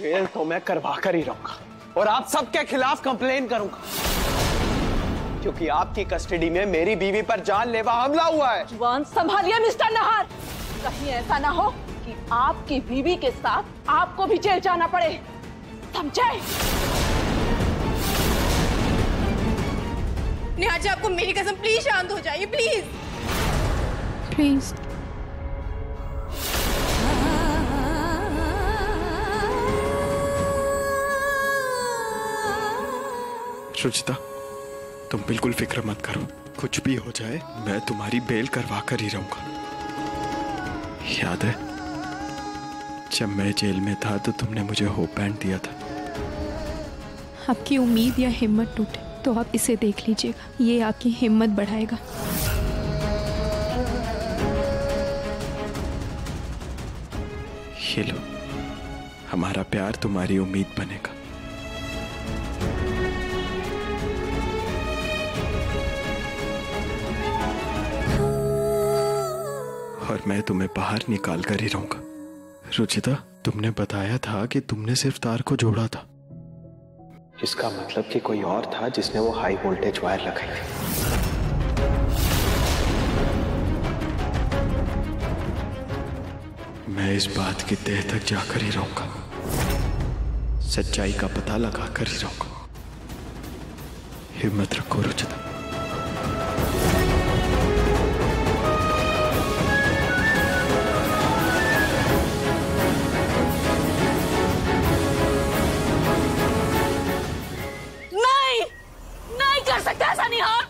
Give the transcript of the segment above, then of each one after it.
Jail तो मैं करवा कर ही रहूंगा और आप सबके खिलाफ कंप्लेन करूंगा, क्योंकि आपकी कस्टडी में मेरी बीवी पर जानलेवा हमला हुआ है। जुबान संभालिए मिस्टर नाहर, कहीं ऐसा ना हो कि आपकी बीवी के साथ आपको भी जेल जाना पड़े, समझे? निहार जी, आपको मेरी कसम, प्लीज शांत हो जाइए, प्लीज प्लीज। रुचिता, तुम बिल्कुल फिक्र मत करो, कुछ भी हो जाए मैं तुम्हारी बेल करवा कर ही रहूंगा। याद है जब मैं जेल में था तो तुमने मुझे होप बैंड दिया था। आपकी उम्मीद या हिम्मत टूटे तो आप इसे देख लीजिएगा, ये आपकी हिम्मत बढ़ाएगा। ये लो, हमारा प्यार तुम्हारी उम्मीद बनेगा। और मैं तुम्हें बाहर निकाल कर ही रहूंगा। रुचिता, तुमने बताया था कि तुमने सिर्फ तार को जोड़ा था। इसका मतलब कि कोई और था जिसने वो हाई वोल्टेज वायर लगाई थी। मैं इस बात की तह तक जाकर ही रहूंगा, सच्चाई का पता लगा कर ही रहूंगा। हिम्मत रखो रुचिता।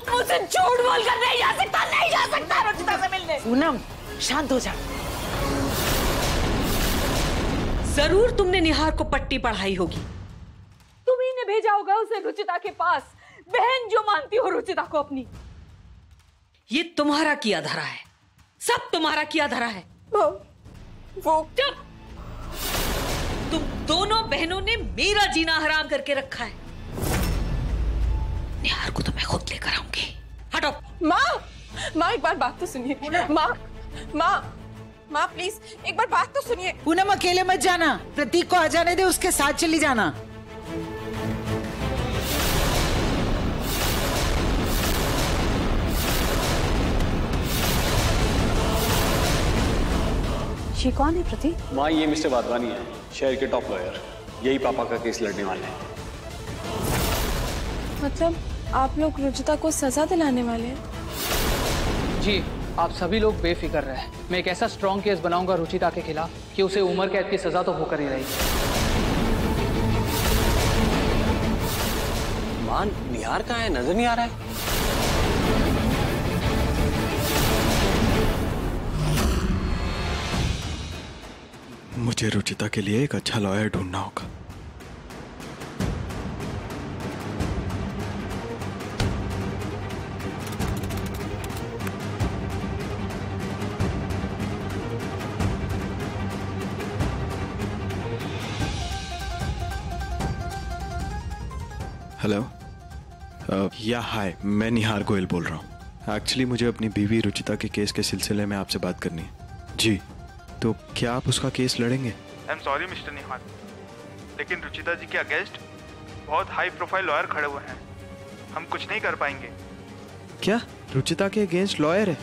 मुझसे झूठ बोलकर नहीं जा सकता, नहीं जा सकता रुचिता से मिलने। पूनम, शांत हो जा। जरूर तुमने निहार को पट्टी पढ़ाई होगी। तुम्ही ने भेजा होगा उसे रुचिता के पास, बहन जो मानती हो रुचिता को अपनी। ये तुम्हारा किया धरा है, सब तुम्हारा किया धरा है। वो चुप! तुम दोनों बहनों ने मेरा जीना हराम करके रखा है। निहार को तो मैं खुद लेकर आऊंगी। हटो। माँ एक बार बात तो सुनिए। माँ प्लीज एक बार बात तो सुनिए। पूनम, अकेले मत जाना, प्रतीक को आ जाने दे, उसके साथ चली जाना। ये कौन है प्रतीक? माँ, ये मिस्टर वाधवानी है, शहर के टॉप लॉयर। यही पापा का केस लड़ने वाले हैं। मतलब आप लोग रुचिता को सजा दिलाने वाले हैं? जी, आप सभी लोग बेफिक्र रहे। मैं एक ऐसा स्ट्रॉन्ग केस बनाऊंगा रुचिता के खिलाफ कि उसे उम्र कैद की सजा तो होकर ही रहेगी। मान, निहार कहाँ है? नजर नहीं आ रहा है। मुझे रुचिता के लिए एक अच्छा लॉयर ढूंढना होगा। हेलो, या हाय, मैं निहार गोयल बोल रहा हूँ। एक्चुअली मुझे अपनी बीवी रुचिता के केस के सिलसिले में आपसे बात करनी है। जी, तो क्या आप उसका केस लड़ेंगे? आई एम सॉरी मिस्टर निहार, लेकिन रुचिता जी के अगेंस्ट बहुत हाई प्रोफाइल लॉयर खड़े हुए हैं, हम कुछ नहीं कर पाएंगे। क्या रुचिता के अगेंस्ट लॉयर है?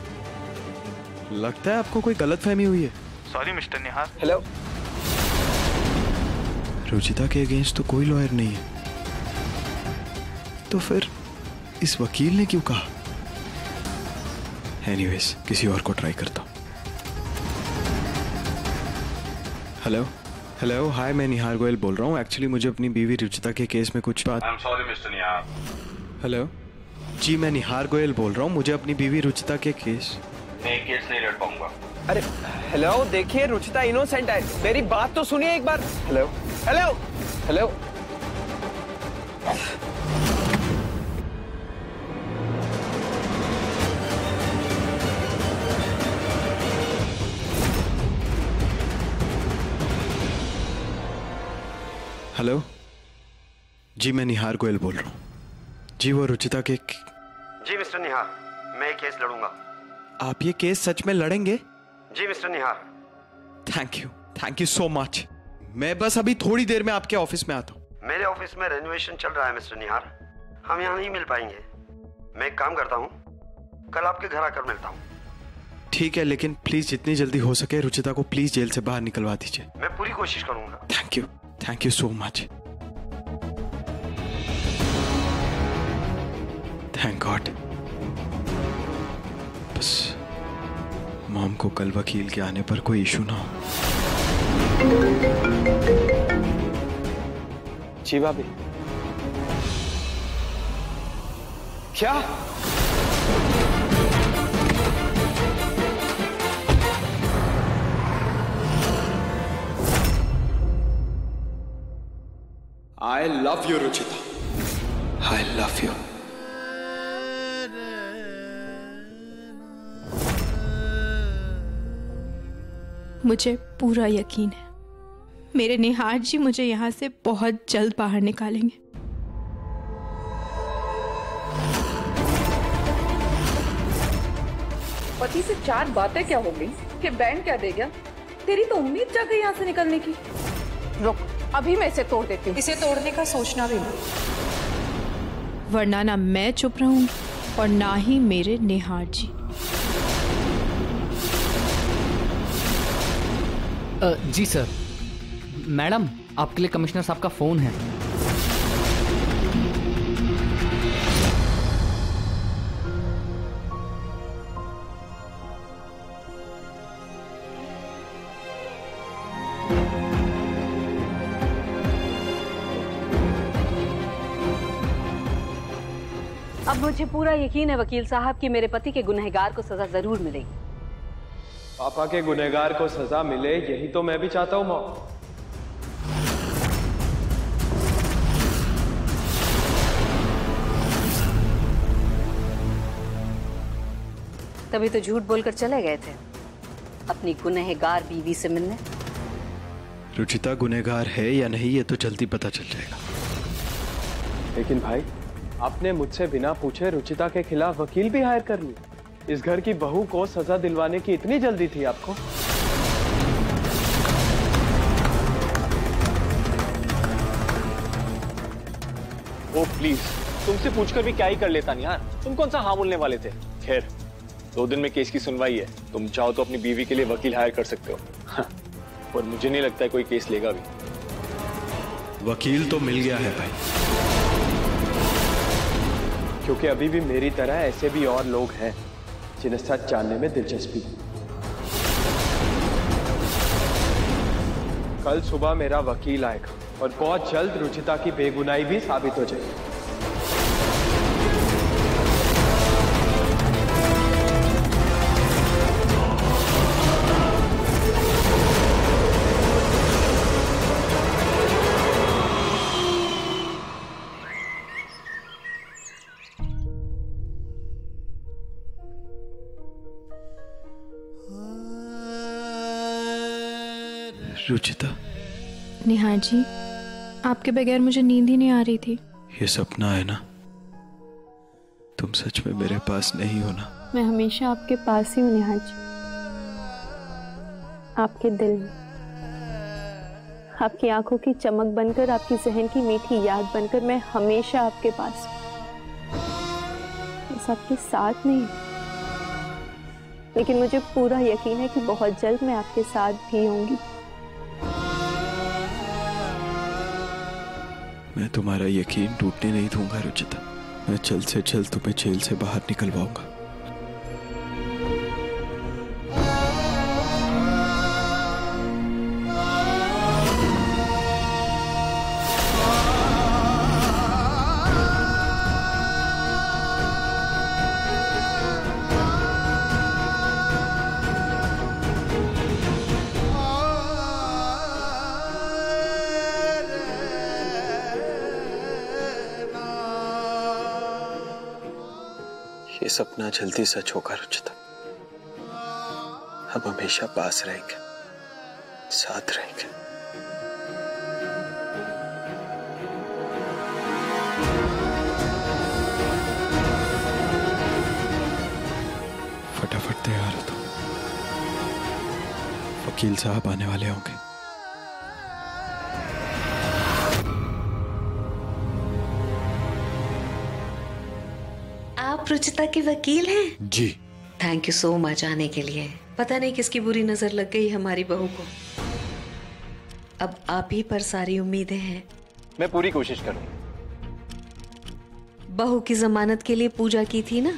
लगता है आपको कोई गलतफहमी हुई है। Sorry mister Nihar. Hello, Ruchita के अगेंस्ट तो कोई लॉयर नहीं है, तो फिर इस वकील ने क्यों कहा? एनीवेज, किसी और को ट्राई करता हूं। हेलो, हाय, मैं निहार गोयल बोल रहा हूँ। एक्चुअली मुझे अपनी बीवी रुचिता के केस में कुछ बात। I am sorry mister Nihar. Hello जी, मैं निहार गोयल बोल रहा हूँ। मुझे अपनी बीवी रुचिता के केस। मैं केस नहीं लड़ पाऊंगा। अरे हेलो, देखिए रुचिता इनोसेंट है, मेरी बात तो सुनिए एक बार। Hello hello hello. हेलो जी, मैं निहार गोयल बोल रहा हूँ। जी, वो रुचिता के। जी मिस्टर निहार, मैं केस लड़ूंगा। आप ये केस सच में लड़ेंगे? जी mister Nihar. Thank you so much. मैं बस अभी थोड़ी देर में आपके ऑफिस में आता हूँ। मेरे ऑफिस में रेनोवेशन चल रहा है मिस्टर निहार, हम यहाँ नहीं मिल पाएंगे। मैं एक काम करता हूँ, कल आपके घर आकर मिलता हूँ। ठीक है, लेकिन प्लीज जितनी जल्दी हो सके रुचिता को प्लीज जेल से बाहर निकलवा दीजिए। मैं पूरी कोशिश करूंगा। Thank you so much. Thank God. बस मॉम को कल वकील के आने पर कोई इशू ना हो। जी भाभी। क्या? I love you, Ruchita. I love you। मुझे पूरा यकीन है मेरे निहार जी मुझे यहाँ से बहुत जल्द बाहर निकालेंगे। पति से 4 बातें क्या हो गई कि बैंड क्या दे गया? तेरी तो उम्मीद जा गई यहाँ से निकलने की। रुक, अभी मैं इसे तोड़ देती हूँ। इसे तोड़ने का सोचना भी नहीं, वरना ना मैं चुप रहूं और ना ही मेरे निहार जी। जी सर। मैडम, आपके लिए कमिश्नर साहब का फोन है। अब मुझे पूरा यकीन है वकील साहब कि मेरे पति के गुनहगार को सजा जरूर मिलेगी। पापा के गुनहगार को सजा मिले, यही तो मैं भी चाहता हूँ मॉम। तभी तो झूठ बोलकर चले गए थे अपनी गुनहगार बीवी से मिलने। रुचिता गुनहगार है या नहीं ये तो जल्दी पता चल जाएगा। लेकिन भाई, आपने मुझसे बिना पूछे रुचिता के खिलाफ वकील भी हायर कर लिया। इस घर की बहू को सजा दिलवाने की इतनी जल्दी थी आपको? ओ प्लीज, तुमसे पूछकर भी क्या ही कर लेता नहीं यार। तुम कौन सा हाँ बोलने वाले थे। खैर, 2 दिन में केस की सुनवाई है, तुम चाहो तो अपनी बीवी के लिए वकील हायर कर सकते हो। और मुझे नहीं लगता है कोई केस लेगा भी। वकील तो मिल गया है भाई, क्योंकि अभी भी मेरी तरह ऐसे भी और लोग हैं जिन्हें सच जानने में दिलचस्पी है। कल सुबह मेरा वकील आएगा और बहुत जल्द रुचिता की बेगुनाही भी साबित हो जाएगी। रुचिता। निहार जी, आपके बगैर मुझे नींद ही नहीं आ रही थी। ये सपना है ना, तुम सच में मेरे पास नहीं हो ना? मैं हमेशा आपके पास ही हूँ निहार जी, आपके दिल में, आपकी आंखों की चमक बनकर, आपकी जहन की मीठी याद बनकर मैं हमेशा आपके पास हूँ। बस आपके साथ नहीं, लेकिन मुझे पूरा यकीन है कि बहुत जल्द मैं आपके साथ भी होंगी। मैं तुम्हारा यकीन टूटने नहीं दूंगा रुचिता। मैं जल्द से जल्द तुम्हें जेल से बाहर निकलवाऊंगा। ये सपना जल्दी सच होगा रुचिता। हम हमेशा पास रहेंगे, साथ रहेंगे। फटाफट तैयार हो तुम, वकील साहब आने वाले होंगे। आप रुचिता के वकील हैं? जी। थैंक यू सो मच आने के लिए। पता नहीं किसकी बुरी नजर लग गई हमारी बहू को। अब आप ही पर सारी उम्मीदें हैं। मैं पूरी कोशिश करूँ। बहू की जमानत के लिए पूजा की थी ना,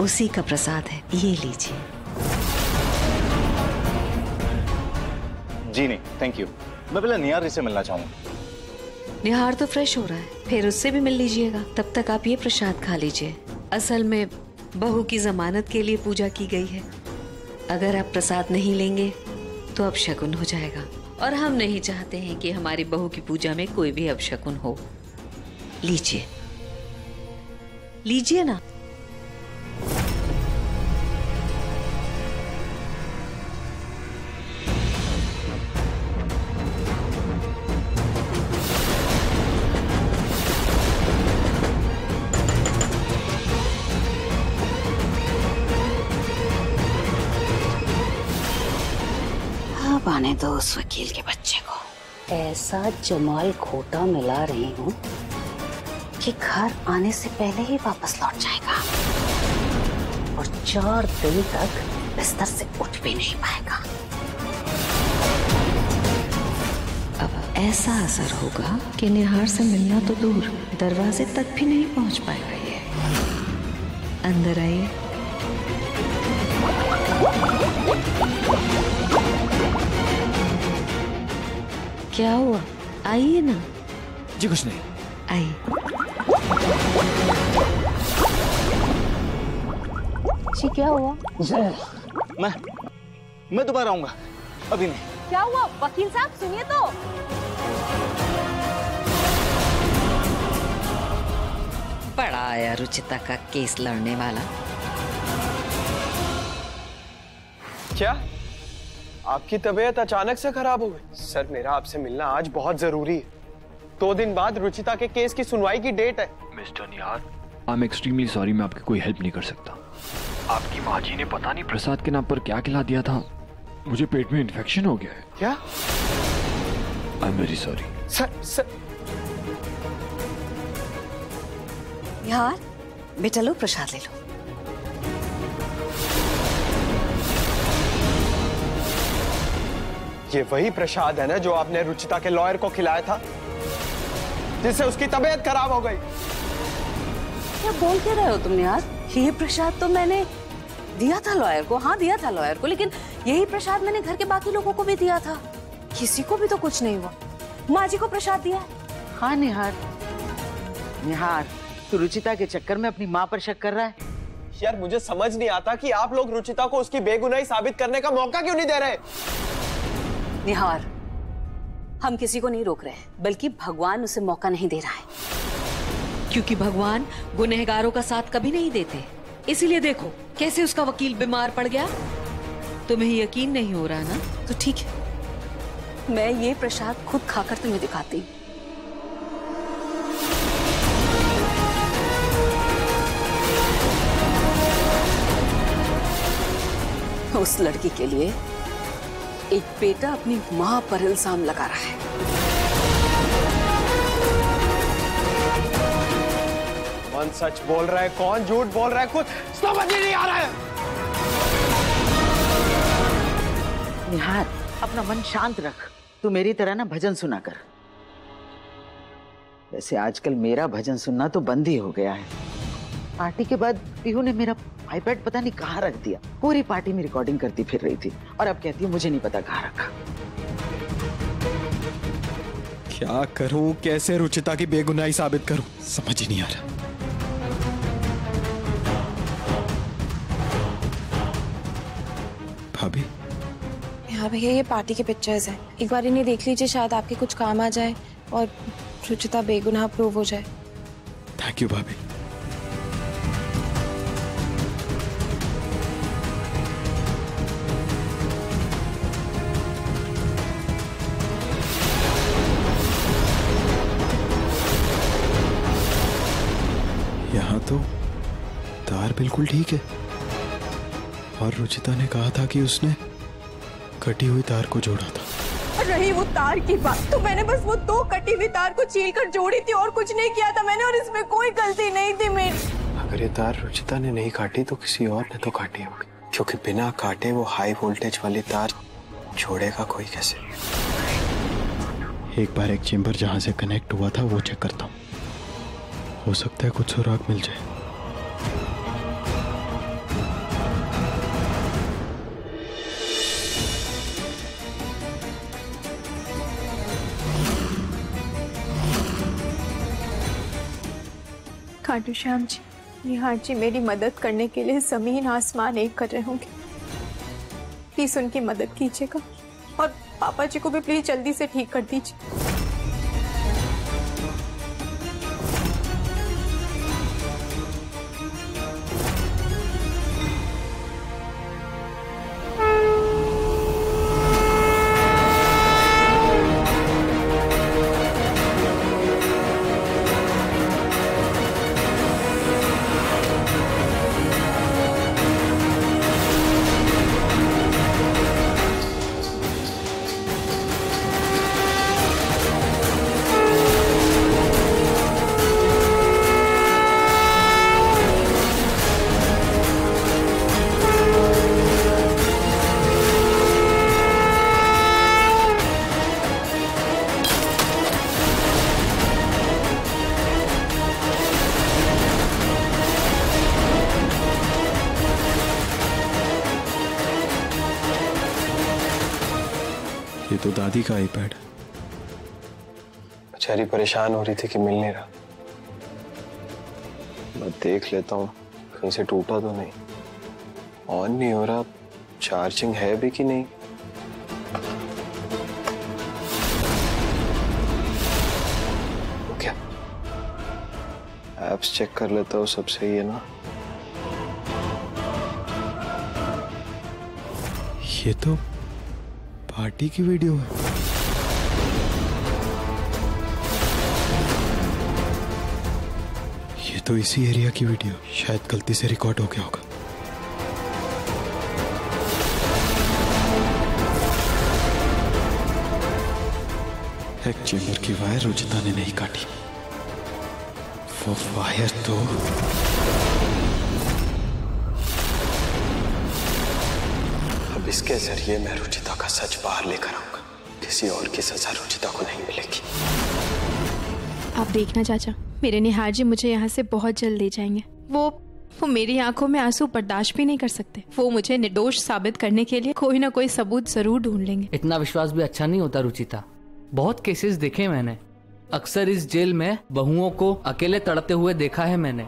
उसी का प्रसाद है, ये लीजिए। जी नहीं, थैंक यू। मैं पहले निहार से मिलना चाहूंगा। निहार तो फ्रेश हो रहा है, फिर उससे भी मिल लीजिएगा। तब तक आप ये प्रसाद खा लीजिए। असल में बहू की जमानत के लिए पूजा की गई है। अगर आप प्रसाद नहीं लेंगे तो अपशकुन हो जाएगा, और हम नहीं चाहते हैं कि हमारी बहू की पूजा में कोई भी अपशकुन हो। लीजिए, लीजिए ना। आने दो उस वकील के बच्चे को। ऐसा जमाल खोटा मिला रही हूँ कि घर आने से पहले ही वापस लौट जाएगा और 4 दिन तक बिस्तर से उठ भी नहीं पाएगा। अब ऐसा असर होगा कि निहार से मिलना तो दूर, दरवाजे तक भी नहीं पहुंच पाएगा ये। अंदर आइए। क्या हुआ? आइए ना। जी कुछ नहीं। आइए। जी क्या हुआ? मैं दोबारा आऊंगा, अभी नहीं। क्या हुआ वकील साहब, सुनिए तो। बड़ा आया रुचिता का केस लड़ने वाला। क्या आपकी तबीयत अचानक से खराब हो गई? सर मेरा आपसे मिलना आज बहुत जरूरी है। 2 दिन बाद रुचिता के केस की सुनवाई की डेट है। Mister Nihar, I am extremely sorry, मैं आपकी कोई हेल्प नहीं कर सकता। आपकी माँ जी ने पता नहीं प्रसाद के नाम पर क्या खिला दिया था, मुझे पेट में इन्फेक्शन हो गया है। क्या? I am very sorry. Sir यार बेटा लो प्रसाद ले लो। ये वही प्रसाद है ना जो आपने रुचिता के लॉयर को खिलाया था, जिससे उसकी तबीयत खराब हो गई? क्या बोल के रहे हो तुम यार? ये प्रसाद तो मैंने दिया था लॉयर को। हाँ दिया था लॉयर को, लेकिन यही प्रसाद मैंने घर के बाकी लोगों को भी दिया था। किसी को भी तो कुछ नहीं हुआ। माँ जी को प्रसाद दिया है। हाँ निहार, निहार तू रुचिता के चक्कर में अपनी माँ पर शक कर रहा है? यार मुझे समझ नहीं आता कि आप लोग रुचिता को उसकी बेगुनाही साबित करने का मौका क्यों नहीं दे रहे? निहार, हम किसी को नहीं रोक रहे, बल्कि भगवान उसे मौका नहीं दे रहा है। क्योंकि भगवान गुनहगारों का साथ कभी नहीं देते। इसीलिए देखो कैसे उसका वकील बीमार पड़ गया। तुम्हें यकीन नहीं हो रहा ना? तो ठीक है, मैं ये प्रसाद खुद खाकर तुम्हें दिखाती हूँ। उस लड़की के लिए एक बेटा अपनी माँ पर इल्जाम लगा रहा है। कौन सच बोल रहा है, कौन झूठ बोल रहा है, कुछ समझ ही नहीं आ रहा है। निहार अपना मन शांत रख। तू मेरी तरह ना भजन सुना कर। वैसे आजकल मेरा भजन सुनना तो बंद ही हो गया है। पार्टी के बाद पीहू ने मेरा आईपैड पता नहीं कहाँ रख दिया। पूरी पार्टी में रिकॉर्डिंग करती फिर रही थी और अब कहती है मुझे नहीं पता कहाँ रखा। क्या करूं, कैसे रुचिता की बेगुनाही साबित करूं, समझ ही नहीं आ रहा। भाभी, यहाँ भैया ये पार्टी के पिक्चर्स हैं, एक बार इन्हें देख लीजिए, शायद आपके कुछ काम आ जाए और रुचिता बेगुनाह प्रूव हो जाए। थैंक यू भाभी। यहाँ तो तार बिल्कुल ठीक है और रुचिता ने कहा था कि उसने कटी हुई तार को जोड़ा था। रही वो तार की बात, तो मैंने बस वो 2 कटी हुई तार को छील कर जोड़ी थी और कुछ नहीं किया था मैंने, और इसमें कोई गलती नहीं थी मेरी। अगर ये तार रुचिता ने नहीं काटी तो किसी और ने तो काटी होगी, क्योंकि बिना काटे वो हाई वोल्टेज वाली तार छोड़ेगा कोई कैसे? एक बार एक चेंबर जहां से कनेक्ट हुआ था वो चेक करता हूँ, हो सकता है कुछ सुराग मिल जाए। खाटू श्याम जी, निहार जी मेरी मदद करने के लिए जमीन आसमान एक कर रहे होंगे, प्लीज उनकी मदद कीजिएगा और पापा जी को भी प्लीज जल्दी से ठीक कर दीजिए। ये तो दादी का आईपैड। बेचारी परेशान हो रही थी कि मिल नहीं रहा। मैं देख लेता हूँ कहीं से टूटा तो नहीं, ऑन नहीं हो रहा, चार्जिंग है भी कि नहीं। क्या एप्स चेक कर लेता हूँ, सब सही है ना? ये तो पार्टी की वीडियो है। ये तो इसी एरिया की वीडियो, शायद गलती से रिकॉर्ड हो गया होगा। एक चेंबर की वायर रुचिता ने नहीं काटी, वो वायर तो अब इसके जरिए मैं रुचिता का सच बाहर लेकर आऊंगा। किसी और की सजा रुचिता को नहीं मिलेगी। आप देखना चाचा, मेरे निहार जी मुझे यहाँ से बहुत जल्द ले जाएंगे। वो मेरी आंखों में आंसू बर्दाश्त भी नहीं कर सकते। वो मुझे निर्दोष साबित करने के लिए कोई ना कोई सबूत जरूर ढूंढ लेंगे। इतना विश्वास भी अच्छा नहीं होता रुचिता। बहुत केसेस देखे मैंने, अक्सर इस जेल में बहुओं को अकेले तड़पते हुए देखा है मैंने।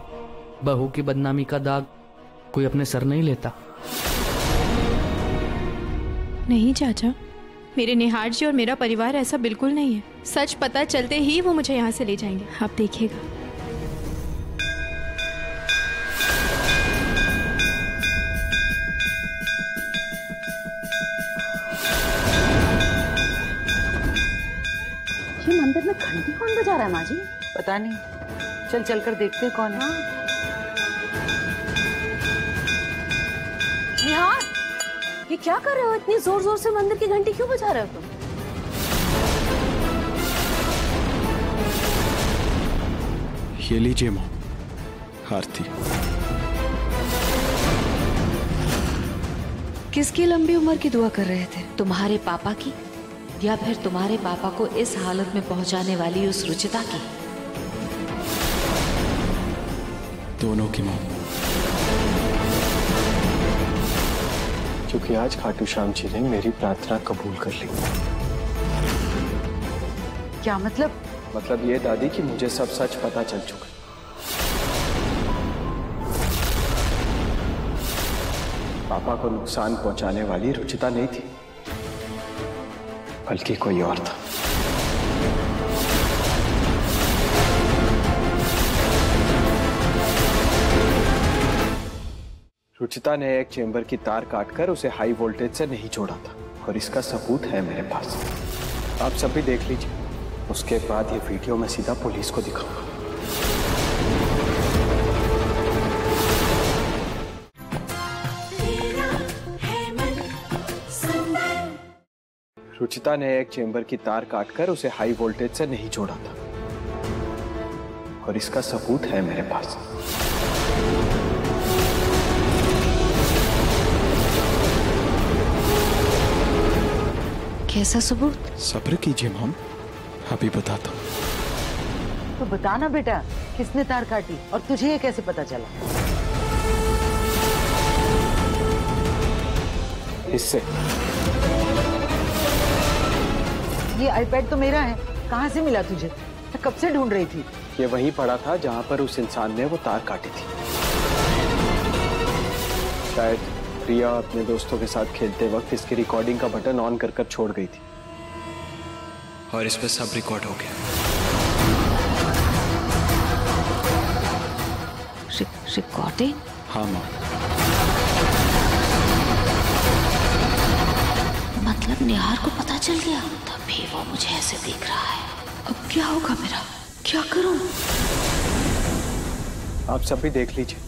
बहू की बदनामी का दाग कोई अपने सर नहीं लेता। नहीं चाचा, मेरे निहार जी और मेरा परिवार ऐसा बिल्कुल नहीं है। सच पता चलते ही वो मुझे यहाँ से ले जाएंगे, आप देखिएगा। ये मंदिर में घंटी कौन बजा रहा है माँ जी? पता नहीं, चल चल कर देखते हैं कौन है। निहार, ये क्या कर रहे हो? इतनी जोर जोर से मंदिर की घंटी क्यों बजा रहे हो तुम? ये लीजिए माँ, आरती। किसकी लंबी उम्र की दुआ कर रहे थे? तुम्हारे पापा की, या फिर तुम्हारे पापा को इस हालत में पहुंचाने वाली उस रुचिता की? दोनों की माँ। क्योंकि आज खाटू श्याम जी ने मेरी प्रार्थना कबूल कर ली। क्या मतलब? मतलब ये दादी कि मुझे सब सच पता चल चुका। पापा को नुकसान पहुंचाने वाली रुचिता नहीं थी, बल्कि कोई और था। रुचिता ने एक चेंबर की तार काटकर उसे हाई वोल्टेज से नहीं जोड़ा था, और इसका सबूत है मेरे पास। आप सब भी देख लीजिए, उसके बाद ये वीडियो मैं सीधा पुलिस को दिखाऊंगा। रुचिता ने एक चेंबर की तार काटकर उसे हाई वोल्टेज से नहीं जोड़ा था, और इसका सबूत है मेरे पास। कैसा सबूत? सब्र कीजिए मॉम, अभी बताता हूँ। तो बता ना बेटा, किसने तार काटी और तुझे ये कैसे पता चला? इससे। ये आईपैड तो मेरा है, कहाँ से मिला तुझे? मैं कब से ढूंढ रही थी। ये वहीं पड़ा था जहां पर उस इंसान ने वो तार काटी थी। शायद प्रिया अपने दोस्तों के साथ खेलते वक्त इसकी रिकॉर्डिंग का बटन ऑन कर छोड़ गई थी और इस पे सब रिकॉर्ड हो गया। रिकॉर्डिंग? हाँ माँ। मतलब निहार को पता चल गया, तभी वो मुझे ऐसे देख रहा है। अब क्या होगा मेरा? क्या करूं? आप सब भी देख लीजिए,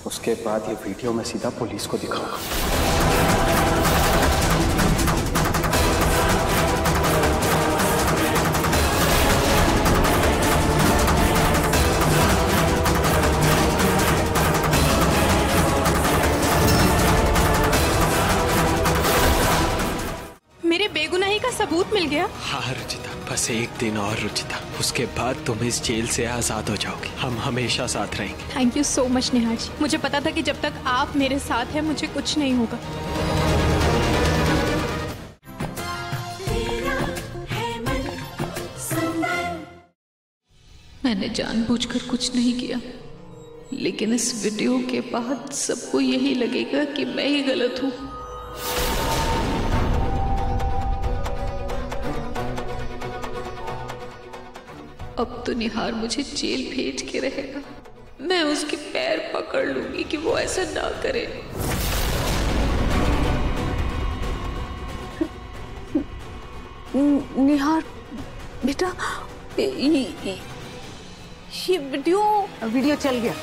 उसके बाद ये वीडियो मैं सीधा पुलिस को दिखाऊंगा। मेरे बेगुनाही का सबूत मिल गया। हाँ रुचिता, बस एक दिन और रुचिता, उसके बाद तुम इस जेल से आजाद हो जाओगी। हम हमेशा साथ रहेंगे। थैंक यू सो मच निहार जी। मुझे पता था कि जब तक आप मेरे साथ हैं मुझे कुछ नहीं होगा। मैंने जानबूझकर कुछ नहीं किया, लेकिन इस वीडियो के बाद सबको यही लगेगा कि मैं ही गलत हूँ। अब तो निहार मुझे जेल भेज के रहेगा। मैं उसके पैर पकड़ लूंगी कि वो ऐसा ना करे। निहार बेटा, ये वीडियो चल गया।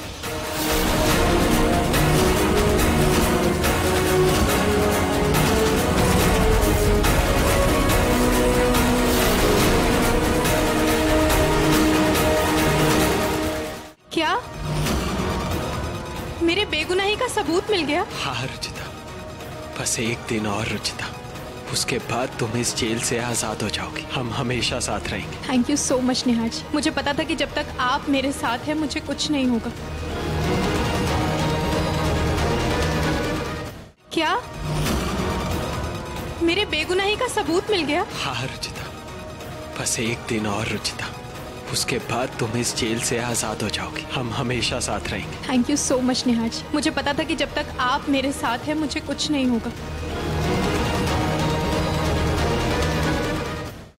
क्या मेरे बेगुनाही का सबूत मिल गया? हाँ रुचिता, बस एक दिन और रुचिता, उसके बाद तुम इस जेल से आजाद हो जाओगी। हम हमेशा साथ रहेंगे। थैंक यू सो मच निहार जी। मुझे पता था कि जब तक आप मेरे साथ हैं मुझे कुछ नहीं होगा। क्या मेरे बेगुनाही का सबूत मिल गया? हाँ रुचिता, बस एक दिन और रुचिता, उसके बाद तुम इस जेल से आजाद हो जाओगी। हम हमेशा साथ रहेंगे। थैंक यू सो मच निहार जी। मुझे पता था कि जब तक आप मेरे साथ हैं मुझे कुछ नहीं होगा।